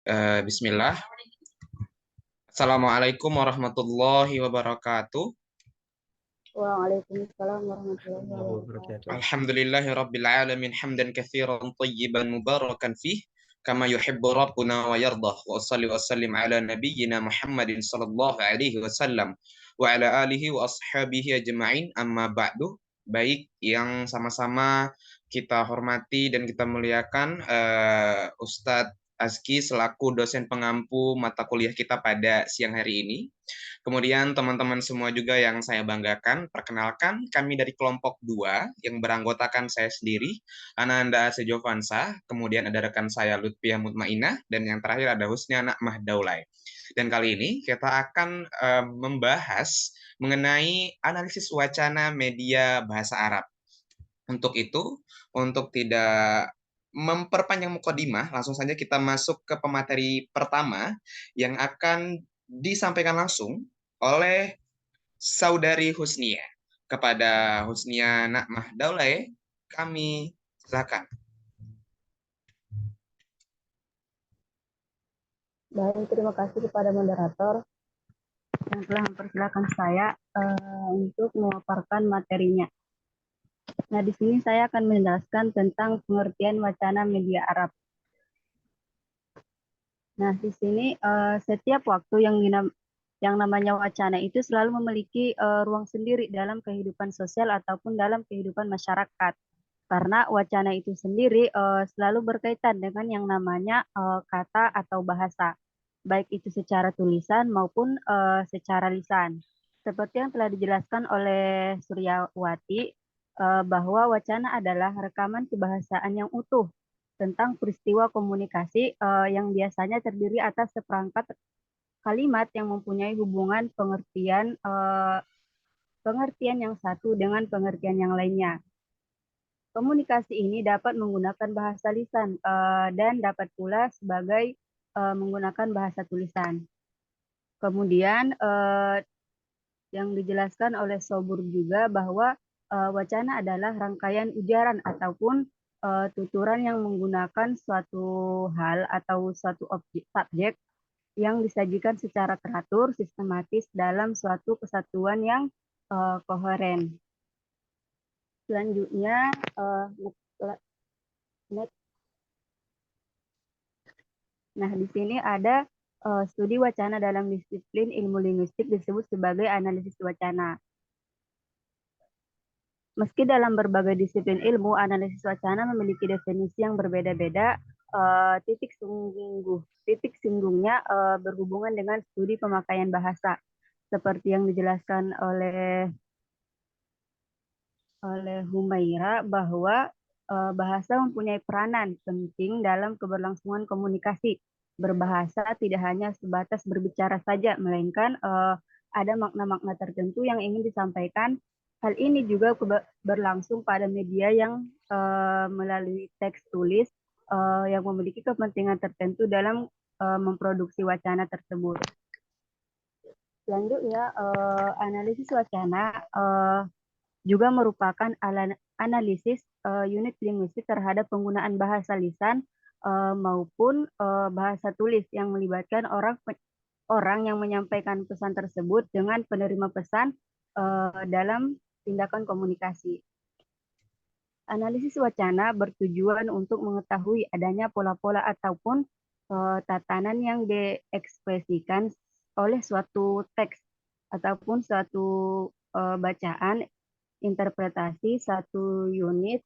Bismillah. Assalamualaikum warahmatullahi wabarakatuh. Waalaikumsalam warahmatullahi wabarakatuh. Alhamdulillahi rabbil alamin hamdan katsiran tayyiban mubarakan fih kama yuhibbu rabbuna wa yardah. Wa shalli wa sallim ala nabiyyina Muhammadin sallallahu alaihi wasallam wa ala alihi wa ashabihi ajma'in, amma ba'du. Baik, yang sama-sama kita hormati dan kita muliakan Ustadz Azki selaku dosen pengampu mata kuliah kita pada siang hari ini. Kemudian teman-teman semua juga yang saya banggakan, perkenalkan kami dari kelompok 2 yang beranggotakan saya sendiri, Ananda Sejovansa, kemudian ada rekan saya Lutfiah Mutmainah, dan yang terakhir ada Husniana Mahdaulay. Dan kali ini kita akan membahas mengenai analisis wacana media bahasa Arab. Untuk itu, untuk tidak memperpanjang mukadimah, langsung saja kita masuk ke pemateri pertama yang akan disampaikan langsung oleh Saudari Husnia. Kepada Husnia Nakmah Daulay, kami silakan. Baik, terima kasih kepada moderator yang telah mempersilahkan saya untuk memaparkan materinya. Nah, di sini saya akan menjelaskan tentang pengertian wacana media Arab. Nah, di sini setiap waktu yang namanya wacana itu selalu memiliki ruang sendiri dalam kehidupan sosial ataupun dalam kehidupan masyarakat. Karena wacana itu sendiri selalu berkaitan dengan yang namanya kata atau bahasa, baik itu secara tulisan maupun secara lisan. Seperti yang telah dijelaskan oleh Suryawati, bahwa wacana adalah rekaman kebahasaan yang utuh tentang peristiwa komunikasi yang biasanya terdiri atas seperangkat kalimat yang mempunyai hubungan pengertian yang satu dengan pengertian yang lainnya. Komunikasi ini dapat menggunakan bahasa lisan dan dapat pula sebagai menggunakan bahasa tulisan. Kemudian yang dijelaskan oleh Sobur juga bahwa wacana adalah rangkaian ujaran ataupun tuturan yang menggunakan suatu hal atau suatu subjek yang disajikan secara teratur, sistematis dalam suatu kesatuan yang koheren. Selanjutnya, nah di sini ada studi wacana dalam disiplin ilmu linguistik disebut sebagai analisis wacana. Meski dalam berbagai disiplin ilmu, analisis wacana memiliki definisi yang berbeda-beda, titik singgungnya berhubungan dengan studi pemakaian bahasa, seperti yang dijelaskan oleh Humaira bahwa bahasa mempunyai peranan penting dalam keberlangsungan komunikasi. Berbahasa tidak hanya sebatas berbicara saja, melainkan ada makna-makna tertentu yang ingin disampaikan. Hal ini juga berlangsung pada media yang melalui teks tulis yang memiliki kepentingan tertentu dalam memproduksi wacana tersebut. Selanjutnya, analisis wacana juga merupakan analisis unit linguistik terhadap penggunaan bahasa lisan maupun bahasa tulis yang melibatkan orang yang menyampaikan pesan tersebut dengan penerima pesan dalam tindakan komunikasi. Analisis wacana bertujuan untuk mengetahui adanya pola-pola ataupun tatanan yang diekspresikan oleh suatu teks ataupun suatu bacaan, interpretasi satu unit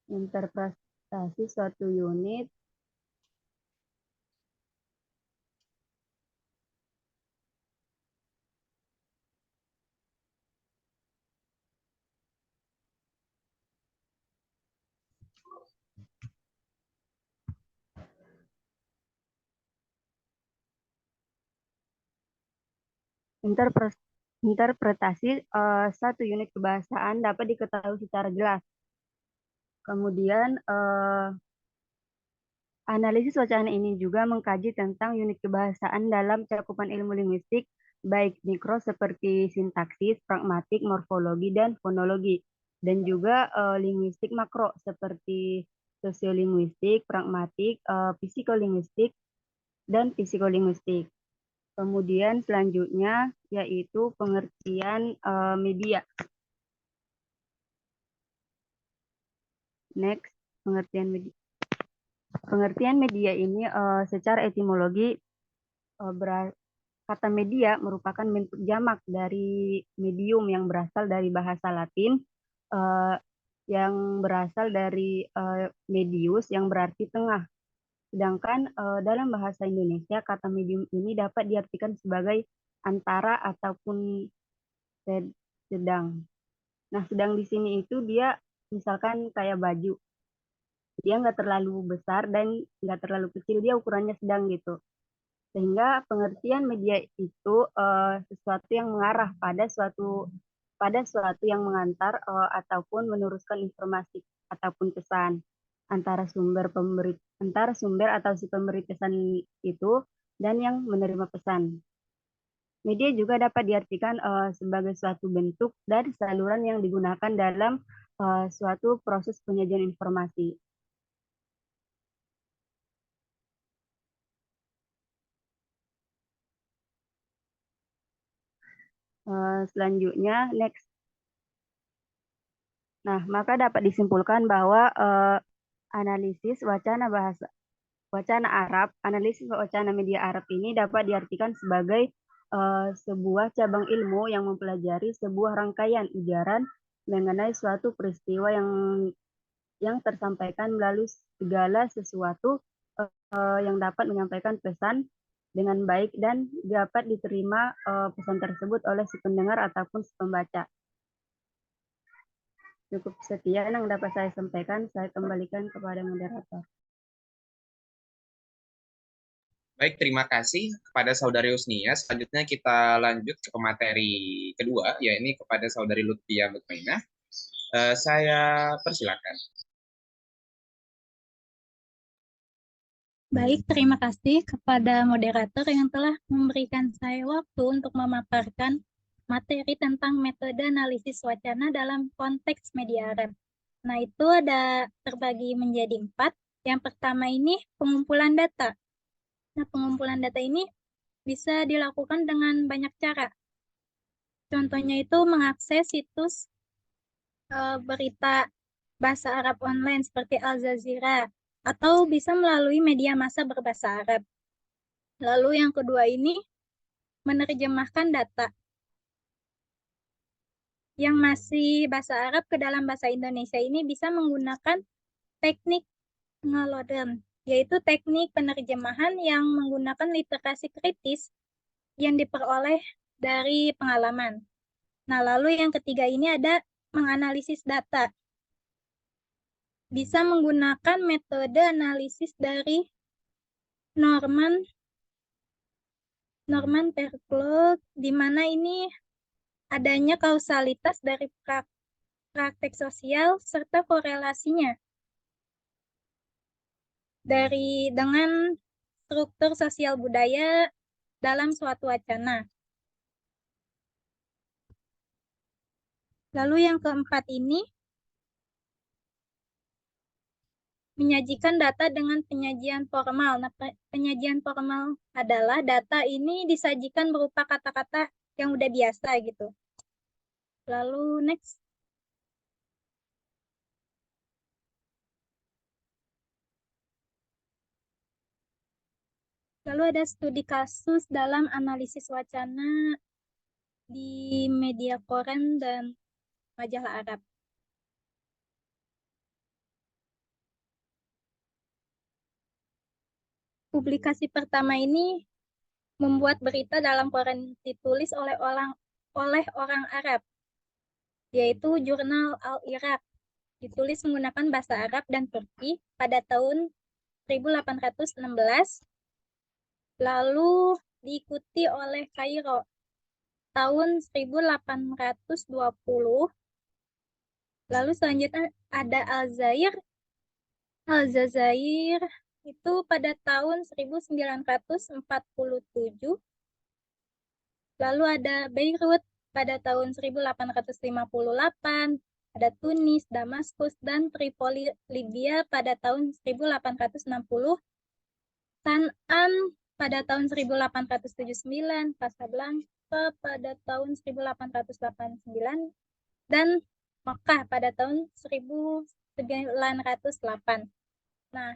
interpretasi satu unit kebahasaan dapat diketahui secara jelas. Kemudian analisis wacana ini juga mengkaji tentang unit kebahasaan dalam cakupan ilmu linguistik, baik mikro seperti sintaksis, pragmatik, morfologi, dan fonologi, dan juga linguistik makro seperti sosiolinguistik, pragmatik, psikolinguistik, dan psikolinguistik. Kemudian selanjutnya yaitu pengertian media. Next, pengertian media. Pengertian media ini secara etimologi kata media merupakan bentuk jamak dari medium yang berasal dari bahasa Latin yang berasal dari medius yang berarti tengah. Sedangkan dalam bahasa Indonesia kata medium ini dapat diartikan sebagai antara ataupun sedang. Nah, sedang di sini itu dia misalkan kayak baju. Dia nggak terlalu besar dan nggak terlalu kecil, dia ukurannya sedang gitu. Sehingga pengertian media itu sesuatu yang mengarah pada suatu yang mengantar ataupun meneruskan informasi ataupun pesan antara sumber atau si pemberi pesan itu dan yang menerima pesan. Media juga dapat diartikan sebagai suatu bentuk dari saluran yang digunakan dalam suatu proses penyajian informasi. Selanjutnya, next. Nah, maka dapat disimpulkan bahwa analisis analisis wacana media Arab ini dapat diartikan sebagai sebuah cabang ilmu yang mempelajari sebuah rangkaian ujaran mengenai suatu peristiwa yang tersampaikan melalui segala sesuatu yang dapat menyampaikan pesan dengan baik dan dapat diterima pesan tersebut oleh si pendengar ataupun si pembaca. Cukup sekian yang dapat saya sampaikan. Saya kembalikan kepada moderator. Baik, terima kasih kepada Saudari Husnia. Selanjutnya kita lanjut ke materi kedua, yakni kepada Saudari Lutfia Mutmainah. Saya persilakan. Baik, terima kasih kepada moderator yang telah memberikan saya waktu untuk memaparkan materi tentang metode analisis wacana dalam konteks media Arab. Nah, itu ada terbagi menjadi 4. Yang pertama ini pengumpulan data. Nah, pengumpulan data ini bisa dilakukan dengan banyak cara. Contohnya itu mengakses situs berita bahasa Arab online seperti Al Jazeera, atau bisa melalui media massa berbahasa Arab. Lalu yang kedua ini menerjemahkan data yang masih bahasa Arab ke dalam bahasa Indonesia ini bisa menggunakan teknik pengelodan, yaitu teknik penerjemahan yang menggunakan literasi kritis yang diperoleh dari pengalaman. Nah, lalu yang ketiga ini ada menganalisis data. Bisa menggunakan metode analisis dari Norman Perkloog, di mana ini adanya kausalitas dari praktek sosial serta korelasinya dengan struktur sosial budaya dalam suatu wacana. Lalu yang keempat ini menyajikan data dengan penyajian formal. Nah, penyajian formal adalah data ini disajikan berupa kata-kata yang udah biasa gitu. Lalu next. Lalu ada studi kasus dalam analisis wacana di media koran dan majalah Arab. Publikasi pertama ini membuat berita dalam koran ditulis oleh orang Arab, yaitu Jurnal Al-Iraq. Ditulis menggunakan bahasa Arab dan Turki pada tahun 1816. Lalu diikuti oleh Kairo tahun 1820. Lalu selanjutnya ada Aljazair itu pada tahun 1947. Lalu ada Beirut pada tahun 1858. ada Tunis, Damaskus, dan Tripoli Libya pada tahun 1860, San'an pada tahun 1879, Casablanca pada tahun 1889, dan Makkah pada tahun 1908. Nah,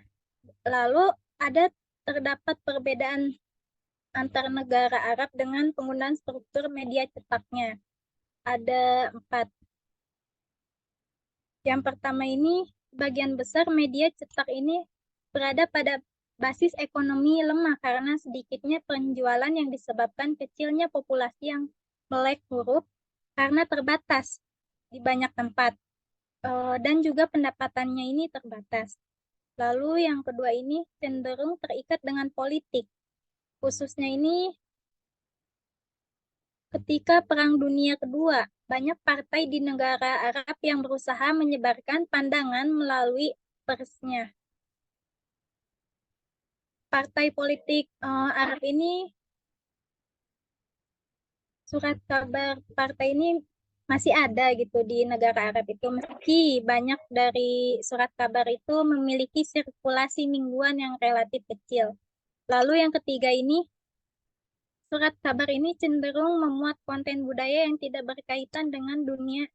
lalu terdapat perbedaan antar negara Arab dengan penggunaan struktur media cetaknya. Ada 4. Yang pertama ini, bagian besar media cetak ini berada pada basis ekonomi lemah karena sedikitnya penjualan yang disebabkan kecilnya populasi yang melek huruf karena terbatas di banyak tempat. Dan juga pendapatannya ini terbatas. Lalu yang kedua ini cenderung terikat dengan politik. Khususnya ini ketika Perang Dunia Kedua, banyak partai di negara Arab yang berusaha menyebarkan pandangan melalui persnya. Partai politik Arab ini, surat kabar partai ini masih ada gitu di negara Arab itu, meski banyak dari surat kabar itu memiliki sirkulasi mingguan yang relatif kecil. Lalu yang ketiga ini, surat kabar ini cenderung memuat konten budaya yang tidak berkaitan dengan dunia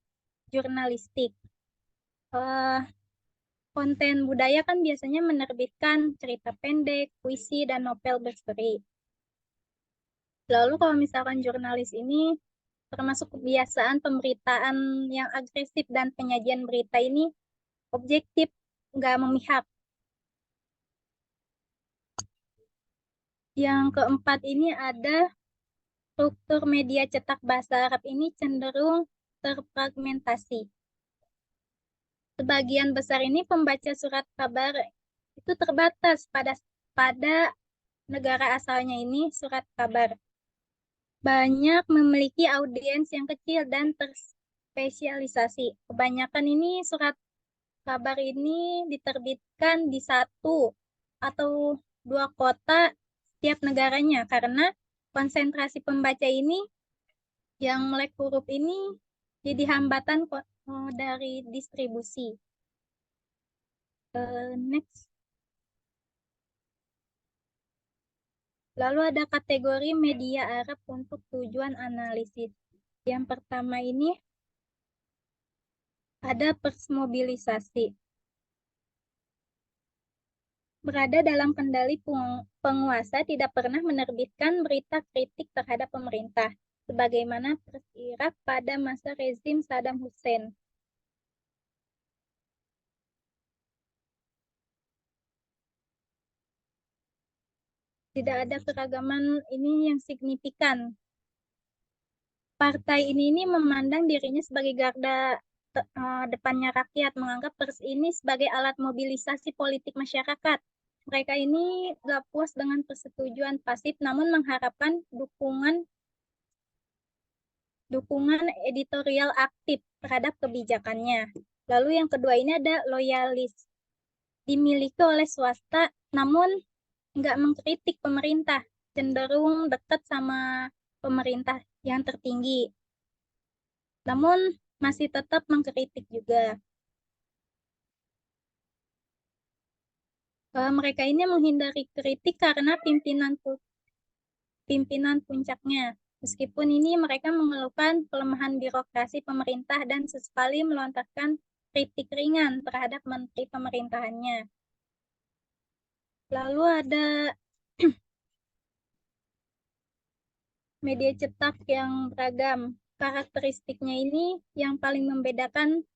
jurnalistik. Konten budaya kan biasanya menerbitkan cerita pendek, puisi, dan novel berseri. Lalu kalau misalkan jurnalis ini termasuk kebiasaan pemberitaan yang agresif dan penyajian berita ini objektif, nggak memihak. Yang keempat ini ada struktur media cetak bahasa Arab ini cenderung terfragmentasi. Sebagian besar ini pembaca surat kabar itu terbatas pada negara asalnya ini surat kabar. Banyak memiliki audiens yang kecil dan terspesialisasi. Kebanyakan ini surat kabar ini diterbitkan di 1 atau 2 kota setiap negaranya karena konsentrasi pembaca ini yang melek huruf ini jadi hambatan dari distribusi. Next. Lalu ada kategori media Arab untuk tujuan analisis. Yang pertama ini ada pers mobilisasi. Berada dalam kendali penguasa tidak pernah menerbitkan berita kritik terhadap pemerintah, sebagaimana pers Irak pada masa rezim Saddam Hussein. Tidak ada keragaman ini yang signifikan. Partai ini memandang dirinya sebagai garda depannya rakyat, menganggap pers ini sebagai alat mobilisasi politik masyarakat. Mereka ini gak puas dengan persetujuan pasif, namun mengharapkan dukungan editorial aktif terhadap kebijakannya. Lalu yang kedua ini ada loyalis. Dimiliki oleh swasta, namun nggak mengkritik pemerintah, cenderung dekat sama pemerintah yang tertinggi. Namun masih tetap mengkritik juga. Mereka ini menghindari kritik karena pimpinan puncaknya. Meskipun ini mereka mengeluhkan pelemahan birokrasi pemerintah dan sesekali melontarkan kritik ringan terhadap menteri pemerintahannya. Lalu ada media cetak yang beragam. Karakteristiknya ini yang paling membedakan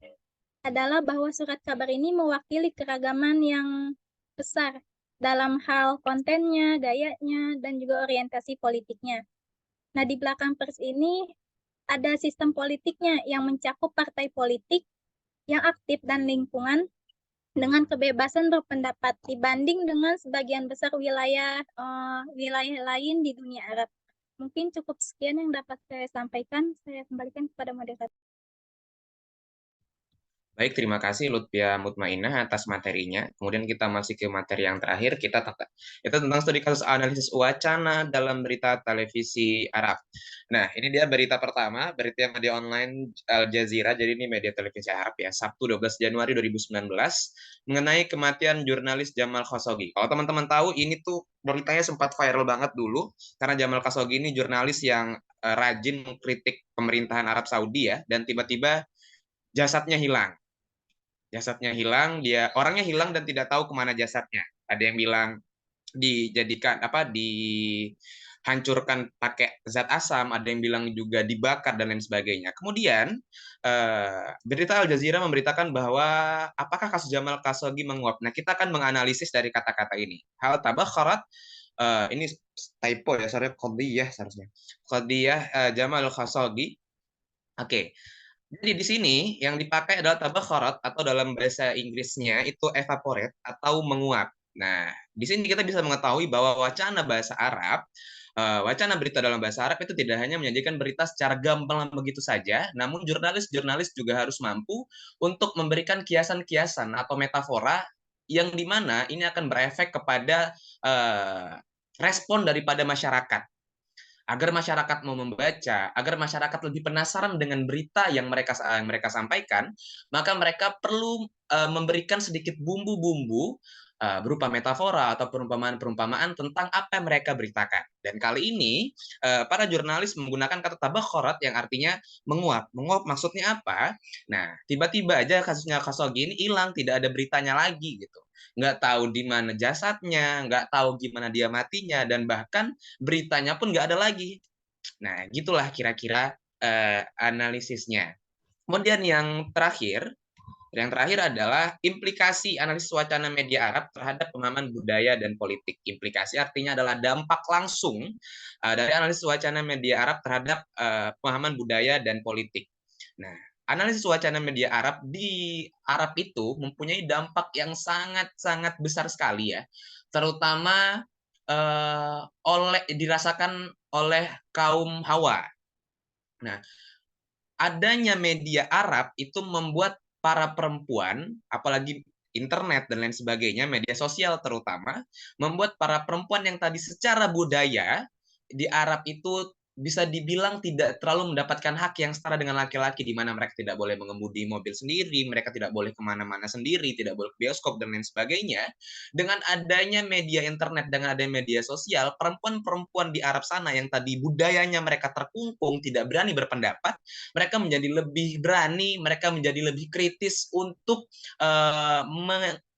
adalah bahwa surat kabar ini mewakili keragaman yang besar dalam hal kontennya, gayanya, dan juga orientasi politiknya. Nah, di belakang pers ini ada sistem politiknya yang mencakup partai politik yang aktif dan lingkungan dengan kebebasan berpendapat dibanding dengan sebagian besar wilayah lain di dunia Arab. Mungkin cukup sekian yang dapat saya sampaikan. Saya kembalikan kepada moderator. Baik, terima kasih Lutfia Mutmainah atas materinya. Kemudian kita masih ke materi yang terakhir, itu tentang studi kasus analisis wacana dalam berita televisi Arab. Nah, ini dia berita pertama, berita media online Al Jazeera, jadi ini media televisi Arab ya, Sabtu 12 Januari 2019, mengenai kematian jurnalis Jamal Khashoggi. Kalau teman-teman tahu, ini tuh beritanya sempat viral banget dulu, karena Jamal Khashoggi ini jurnalis yang rajin mengkritik pemerintahan Arab Saudi ya, dan tiba-tiba jasadnya hilang. Jasadnya hilang, dia orangnya hilang dan tidak tahu kemana jasadnya. Ada yang bilang dijadikan dihancurkan pakai zat asam, ada yang bilang juga dibakar dan lain sebagainya. Kemudian berita Al Jazeera memberitakan bahwa apakah kasus Jamal Khashoggi menguap. Nah, kita akan menganalisis dari kata-kata ini. Hal tabakharat, ini typo ya, sorry, qadiyah seharusnya. Qadiyah Jamal Khashoggi. Oke. Jadi di sini yang dipakai adalah tabakharat atau dalam bahasa Inggrisnya itu evaporate atau menguap. Nah, di sini kita bisa mengetahui bahwa wacana bahasa Arab, wacana berita dalam bahasa Arab itu tidak hanya menyajikan berita secara gamblang begitu saja, namun jurnalis-jurnalis juga harus mampu untuk memberikan kiasan-kiasan atau metafora yang dimana ini akan berefek kepada respon daripada masyarakat agar masyarakat mau membaca, agar masyarakat lebih penasaran dengan berita yang mereka sampaikan, maka mereka perlu memberikan sedikit bumbu-bumbu berupa metafora atau perumpamaan-perumpamaan tentang apa yang mereka beritakan. Dan kali ini para jurnalis menggunakan kata tabakhorat yang artinya menguap. Menguap maksudnya apa? Nah, tiba-tiba aja kasusnya Khashoggi ini hilang, tidak ada beritanya lagi gitu. Nggak tahu di mana jasadnya, nggak tahu gimana dia matinya, dan bahkan beritanya pun nggak ada lagi. Nah, gitulah kira-kira analisisnya. Kemudian yang terakhir adalah implikasi analisis wacana media Arab terhadap pemahaman budaya dan politik. Implikasi artinya adalah dampak langsung dari analisis wacana media Arab terhadap pemahaman budaya dan politik. Nah, analisis wacana media Arab di Arab itu mempunyai dampak yang sangat-sangat besar sekali ya, terutama dirasakan oleh kaum Hawa. Nah, adanya media Arab itu membuat para perempuan, apalagi internet dan lain sebagainya, media sosial terutama, membuat para perempuan yang tadi secara budaya di Arab itu bisa dibilang tidak terlalu mendapatkan hak yang setara dengan laki-laki, di mana mereka tidak boleh mengemudi mobil sendiri, mereka tidak boleh kemana-mana sendiri, tidak boleh ke bioskop, dan lain sebagainya. Dengan adanya media internet, dengan adanya media sosial, perempuan-perempuan di Arab sana yang tadi budayanya mereka terkungkung, tidak berani berpendapat, mereka menjadi lebih berani, mereka menjadi lebih kritis untuk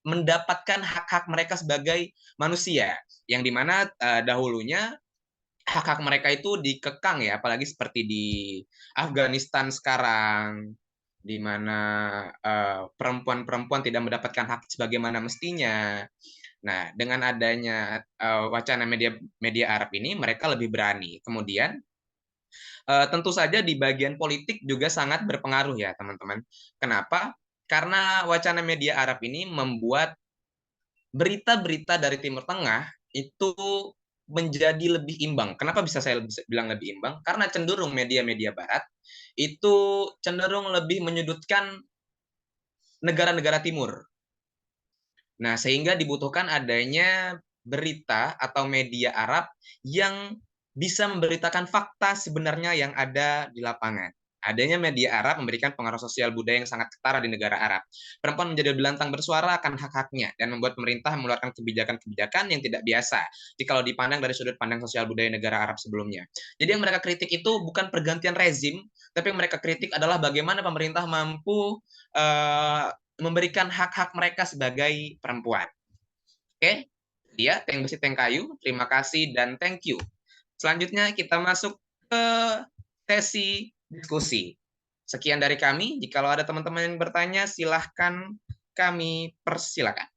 mendapatkan hak-hak mereka sebagai manusia, yang dimana dahulunya hak-hak mereka itu dikekang ya, apalagi seperti di Afghanistan sekarang, di mana perempuan-perempuan tidak mendapatkan hak sebagaimana mestinya. Nah, dengan adanya wacana media Arab ini, mereka lebih berani. Kemudian, tentu saja di bagian politik juga sangat berpengaruh ya, teman-teman. Kenapa? Karena wacana media Arab ini membuat berita-berita dari Timur Tengah itu menjadi lebih imbang. Kenapa bisa saya bilang lebih imbang? Karena cenderung media-media Barat itu cenderung lebih menyudutkan negara-negara Timur. Nah, sehingga dibutuhkan adanya berita atau media Arab yang bisa memberitakan fakta sebenarnya yang ada di lapangan. Adanya media Arab memberikan pengaruh sosial budaya yang sangat ketara di negara Arab. Perempuan menjadi lebih lantang bersuara akan hak-haknya dan membuat pemerintah mengeluarkan kebijakan-kebijakan yang tidak biasa jika kalau dipandang dari sudut pandang sosial budaya negara Arab sebelumnya. Jadi yang mereka kritik itu bukan pergantian rezim, tapi yang mereka kritik adalah bagaimana pemerintah mampu memberikan hak-hak mereka sebagai perempuan. Oke, dia Teng Besi Teng Kayu. Terima kasih dan thank you. Selanjutnya kita masuk ke sesi diskusi. Sekian dari kami. Jika ada teman-teman yang bertanya, silahkan kami persilakan.